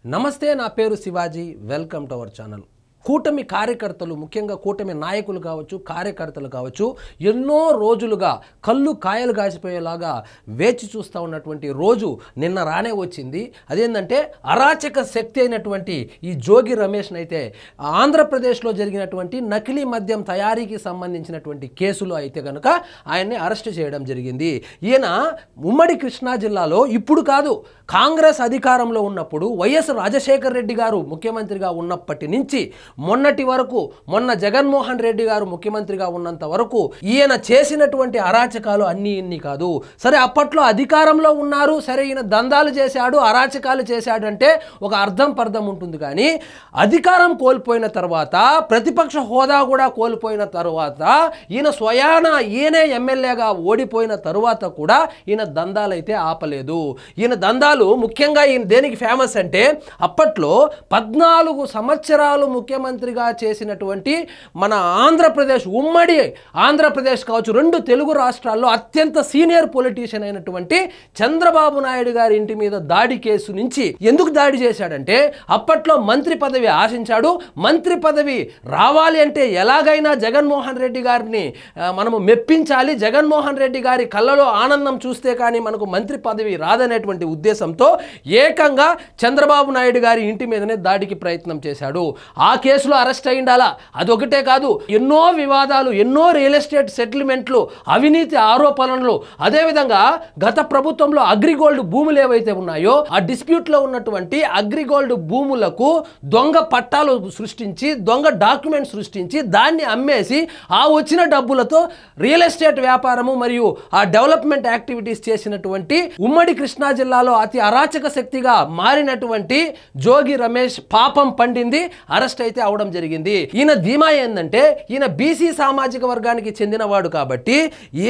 నమస్తే, నా పేరు Shivaji. Welcome to our channel. కూటమి కార్యకర్తలు, ముఖ్యంగా కూటమి నాయకులు కావచ్చు, కార్యకర్తలు కావచ్చు, ఎన్నో రోజులుగా కళ్ళు కాయలు కాసిపోయేలాగా వేచి చూస్తూ ఉన్నటువంటి రోజు నిన్న రానే వచ్చింది. అదేంటంటే అరాచక శక్తి అయినటువంటి ఈ జోగి రమేష్ని అయితే ఆంధ్రప్రదేశ్లో జరిగినటువంటి నకిలీ మద్యం తయారీకి సంబంధించినటువంటి కేసులో అయితే కనుక ఆయన్ని అరెస్ట్ చేయడం జరిగింది. ఈయన ఉమ్మడి కృష్ణా జిల్లాలో ఇప్పుడు కాదు, కాంగ్రెస్ అధికారంలో ఉన్నప్పుడు వైఎస్ రాజశేఖర్ రెడ్డి గారు ముఖ్యమంత్రిగా ఉన్నప్పటి నుంచి మొన్నటి వరకు, మొన్న జగన్మోహన్ రెడ్డి గారు ముఖ్యమంత్రిగా ఉన్నంత వరకు ఈయన చేసినటువంటి అరాచకాలు అన్నీ ఇన్ని కాదు. సరే, అప్పట్లో అధికారంలో ఉన్నారు, సరే ఈయన దందాలు చేశాడు, అరాచకాలు చేశాడు అంటే ఒక అర్థం పర్థం ఉంటుంది. కానీ అధికారం కోల్పోయిన తర్వాత, ప్రతిపక్ష హోదా కూడా కోల్పోయిన తర్వాత, ఈయన స్వయాన ఈయనే ఎమ్మెల్యేగా ఓడిపోయిన తరువాత కూడా ఈయన దందాలు అయితే ఆపలేదు. ఈయన దందాలు ముఖ్యంగా ఈయన దేనికి ఫేమస్ అంటే, అప్పట్లో 14 సంవత్సరాలు ముఖ్యమంత్రిగా చేసినటువంటి మన ఆంధ్రప్రదేశ్, ఉమ్మడి ఆంధ్రప్రదేశ్ కావచ్చు, 2 తెలుగు రాష్ట్రాల్లో అత్యంత సీనియర్ పొలిటీషియన్ అయినటువంటి చంద్రబాబు నాయుడు గారి ఇంటి మీద దాడి కేసు నుంచి ఎందుకు దాడి చేశాడంటే, అప్పట్లో మంత్రి పదవి ఆశించాడు. మంత్రి పదవి రావాలి అంటే ఎలాగైనా జగన్మోహన్ రెడ్డి గారిని మనము మెప్పించాలి, జగన్మోహన్ రెడ్డి గారి కళ్ళలో ఆనందం చూస్తే కానీ మనకు మంత్రి పదవి రాదనేటువంటి ఉద్దేశంతో ఏకంగా చంద్రబాబు నాయుడు గారి ఇంటి మీదనే దాడికి ప్రయత్నం చేశాడు. ఆ కేసులో అరెస్ట్ అయ్యిండాలా. అదొకటే కాదు, ఎన్నో వివాదాలు, ఎన్నో రియల్ ఎస్టేట్ సెటిల్మెంట్లు, అవినీతి ఆరోపణలు, అదేవిధంగా గత ప్రభుత్వంలో అగ్రిగోల్డ్ భూములు ఏవైతే ఉన్నాయో ఆ డిస్ప్యూట్లో ఉన్నటువంటి అగ్రిగోల్డ్ భూములకు దొంగ పట్టాలు సృష్టించి, దొంగ డాక్యుమెంట్ సృష్టించి దాన్ని అమ్మేసి ఆ వచ్చిన డబ్బులతో రియల్ ఎస్టేట్ వ్యాపారము మరియు ఆ డెవలప్మెంట్ యాక్టివిటీస్ చేసినటువంటి ఉమ్మడి కృష్ణా జిల్లాలో అతి అరాచక శక్తిగా మారినటువంటి జోగి రమేష్ పాపం పండింది, అరెస్ట్ అయితే అవడం జరిగింది. ఈయన ధీమా ఏంటంటే, ఈయన బీసీ సామాజిక వర్గానికి చెందినవాడు కాబట్టి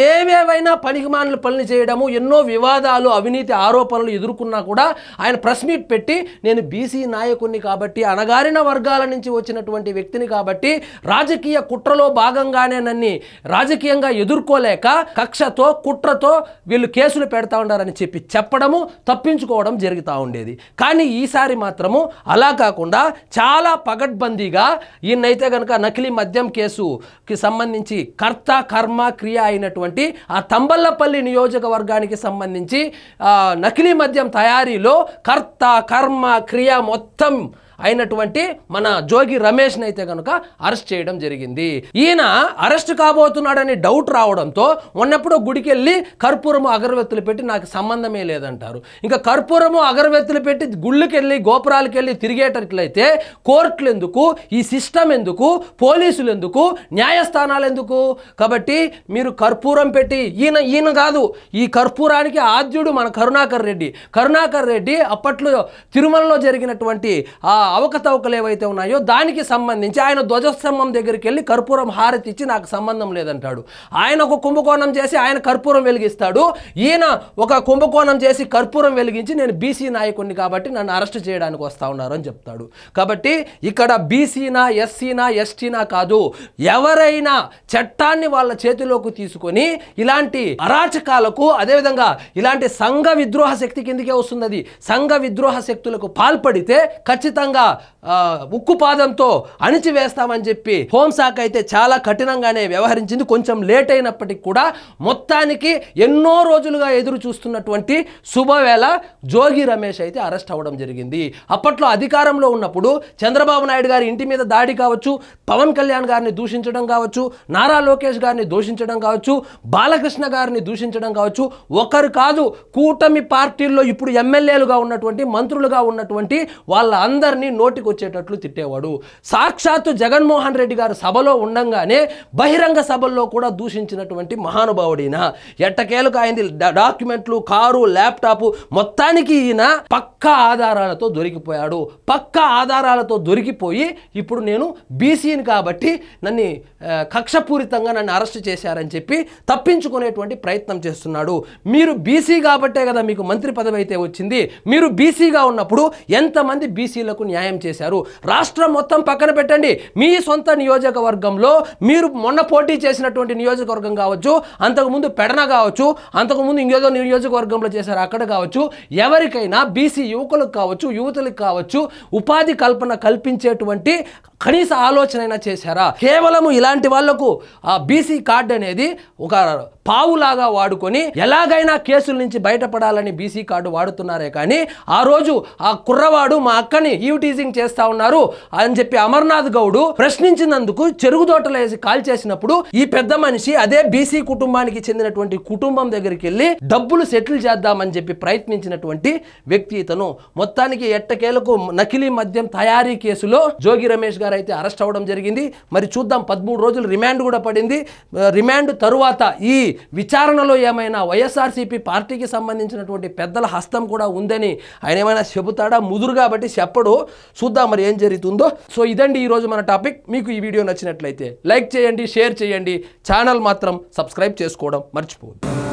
ఏవేవైనా పనికిమాలిన పనులు చేయడము, ఎన్నో వివాదాలు, అవినీతి ఆరోపణలు ఎదుర్కొన్నా కూడా ఆయన ప్రెస్ మీట్ పెట్టి, నేను బీసీ నాయకుడిని కాబట్టి, అణగారిన వర్గాల నుంచి వచ్చినటువంటి వ్యక్తిని కాబట్టి రాజకీయ కుట్రలో భాగంగానే నన్ను రాజకీయంగా ఎదుర్కోలేక కక్షతో కుట్రతో వీళ్ళు కేసులు పెడతా ఉండారని చెప్పడము, తప్పించుకోవడం జరుగుతూ ఉండేది. కానీ ఈసారి మాత్రము అలా కాకుండా చాలా పగడ్బందీగా ఈయనైతే కనుక నకిలీ మద్యం కేసుకి సంబంధించి కర్త కర్మ క్రియ అయినటువంటి ఆ తంబల్లపల్లి నియోజకవర్గానికి సంబంధించి నకిలీ మద్యం తయారీలో కర్త కర్మ క్రియ మొత్తం అయినటువంటి మన జోగి రమేష్ని అయితే కనుక అరెస్ట్ చేయడం జరిగింది. ఈయన అరెస్ట్ కాబోతున్నాడని డౌట్ రావడంతో మొన్నప్పుడు గుడికి వెళ్ళి కర్పూరము అగరవత్తులు పెట్టి నాకు సంబంధమే లేదంటారు. ఇంకా కర్పూరము అగరవత్తులు పెట్టి గుళ్ళకి వెళ్ళి గోపురాలకు వెళ్ళి తిరిగేటట్లయితే కోర్టులు ఎందుకు, ఈ సిస్టమ్ ఎందుకు, పోలీసులు ఎందుకు, న్యాయస్థానాలు ఎందుకు? కాబట్టి మీరు కర్పూరం పెట్టి, ఈయన కాదు, ఈ కర్పూరానికి ఆద్యుడు మన కరుణాకర్ రెడ్డి అప్పట్లో తిరుమలలో జరిగినటువంటి అవకతవకలు ఏవైతే ఉన్నాయో దానికి సంబంధించి ఆయన ధ్వజస్తంభం దగ్గరికి వెళ్ళి కర్పూరం హారతి ఇచ్చి నాకు సంబంధం లేదంటాడు. ఆయన ఒక కుంభకోణం చేసి ఆయన కర్పూరం వెలిగిస్తాడు, ఈయన ఒక కుంభకోణం చేసి కర్పూరం వెలిగించి నేను బీసీ నాయకుడిని కాబట్టి నన్ను అరెస్ట్ చేయడానికి వస్తా ఉన్నారు అని చెప్తాడు. కాబట్టి ఇక్కడ బీసీనా, ఎస్సీనా, ఎస్టీనా కాదు, ఎవరైనా చట్టాన్ని వాళ్ళ చేతిలోకి తీసుకొని ఇలాంటి అరాచకాలకు, అదేవిధంగా ఇలాంటి సంఘ విద్రోహ శక్తి కిందకే వస్తుంది. అది సంఘ విద్రోహ శక్తులకు పాల్పడితే ఖచ్చితంగా ఉక్కుపాదంతో అణిచివేస్తామని చెప్పి హోంశాఖ అయితే చాలా కఠినంగానే వ్యవహరించింది. కొంచెం లేట్ అయినప్పటికీ కూడా మొత్తానికి ఎన్నో రోజులుగా ఎదురు చూస్తున్నటువంటి శుభవేళ జోగి రమేష్ అయితే అరెస్ట్ అవ్వడం జరిగింది. అప్పట్లో అధికారంలో ఉన్నప్పుడు చంద్రబాబు నాయుడు గారి ఇంటి మీద దాడి కావచ్చు, పవన్ కళ్యాణ్ గారిని దూషించడం కావచ్చు, నారా లోకేష్ గారిని దూషించడం కావచ్చు, బాలకృష్ణ గారిని దూషించడం కావచ్చు, ఒకరు కాదు, కూటమి పార్టీల్లో ఇప్పుడు ఎమ్మెల్యేలుగా ఉన్నటువంటి, మంత్రులుగా ఉన్నటువంటి వాళ్ళందరినీ నోటికి వచ్చేటట్లు తిట్టేవాడు. సాక్షాత్తు జగన్మోహన్ రెడ్డి గారు సభలో ఉండంగానే బహిరంగ సభల్లో కూడా దూషించినటువంటి మహానుభావుడిన. ఎట్టకేలకు అయింది డాక్యుమెంట్లు, కారు, ల్యాప్టాప్, మొత్తానికి ఈయన పక్కా ఆధారాలతో దొరికిపోయాడు. పక్కా ఆధారాలతో దొరికిపోయి ఇప్పుడు నేను బీసీని కాబట్టి నన్ను కక్షపూరితంగా నన్ను అరెస్ట్ చేశారని చెప్పి తప్పించుకునేటువంటి ప్రయత్నం చేస్తున్నాడు. మీరు బీసీ కాబట్టే కదా మీకు మంత్రి పదవి అయితే వచ్చింది. మీరు బీసీగా ఉన్నప్పుడు ఎంతమంది బీసీలకు న్యాయం చేశారు. రాష్ట్రం మొత్తం పక్కన పెట్టండి, మీ సొంత నియోజకవర్గంలో మీరు మొన్న పోటీ చేసినటువంటి నియోజకవర్గం కావచ్చు, అంతకుముందు పెడన కావచ్చు, అంతకుముందు ఇంకేదో నియోజకవర్గంలో చేశారు అక్కడ కావచ్చు, ఎవరికైనా బీసీ యువకులకు కావచ్చు, యువతులకు కావచ్చు ఉపాధి కల్పన కల్పించేటువంటి కనీస ఆలోచన చేశారా? కేవలము ఇలాంటి వాళ్లకు ఆ బీసీ కార్డు అనేది ఒక పావులాగా వాడుకొని ఎలాగైనా కేసుల నుంచి బయటపడాలని బీసీ కార్డు వాడుతున్నారే కానీ ఆ రోజు ఆ కుర్రవాడు మా అక్కని ఈవ్టీజింగ్ చేస్తా ఉన్నారు అని చెప్పి అమర్నాథ్ గౌడు ప్రశ్నించినందుకు చెరుగుదోటలు వేసి కాల్ చేసినప్పుడు ఈ పెద్ద మనిషి అదే బీసీ కుటుంబానికి చెందినటువంటి కుటుంబం దగ్గరికి వెళ్ళి డబ్బులు సెటిల్ చేద్దామని చెప్పి ప్రయత్నించినటువంటి వ్యక్తి ఇతను. మొత్తానికి ఎట్టకేలకు నకిలీ మద్యం తయారీ కేసులో జోగి రమేష్ గారు అయితే అరెస్ట్ అవ్వడం జరిగింది. మరి చూద్దాం, 13 రోజులు రిమాండ్ కూడా పడింది. రిమాండ్ తరువాత ఈ విచారణలో ఏమైనా వైఎస్ఆర్సీపీ పార్టీకి సంబంధించినటువంటి పెద్దల హస్తం కూడా ఉందని ఆయన ఏమైనా చెబుతాడా? ముదురు కాబట్టి చెప్పడు. చూద్దాం మరి ఏం జరుగుతుందో. సో ఇదండి ఈరోజు మన టాపిక్. మీకు ఈ వీడియో నచ్చినట్లయితే లైక్ చేయండి, షేర్ చేయండి, ఛానల్ మాత్రం సబ్స్క్రైబ్ చేసుకోవడం మర్చిపోవద్దు.